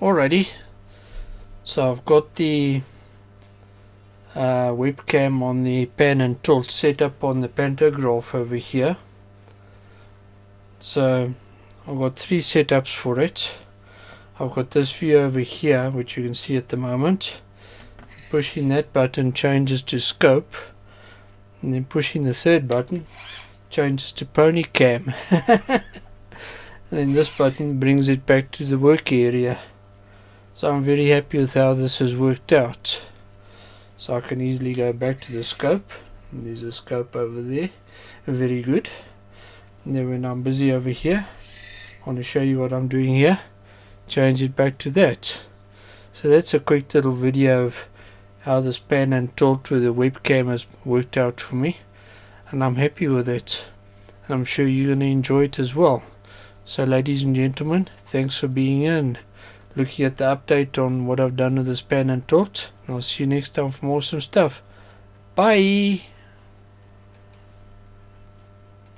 Alrighty, so I've got the webcam on the pen and tilt set up on the pantograph over here. So I've got three setups for it. I've got this view over here, which you can see at the moment. Pushing that button changes to scope, and then pushing the third button changes to pony cam. And then this button brings it back to the work area. So I'm very happy with how this has worked out. So I can easily go back to the scope. And there's a scope over there. Very good. And then when I'm busy over here, I want to show you what I'm doing here. Change it back to that. So that's a quick little video of how this pan and tilt with the webcam has worked out for me. And I'm happy with it. And I'm sure you're going to enjoy it as well. So ladies and gentlemen, thanks for being in, looking at the update on what I've done with this pan and tilt. And I'll see you next time for more awesome stuff. Bye!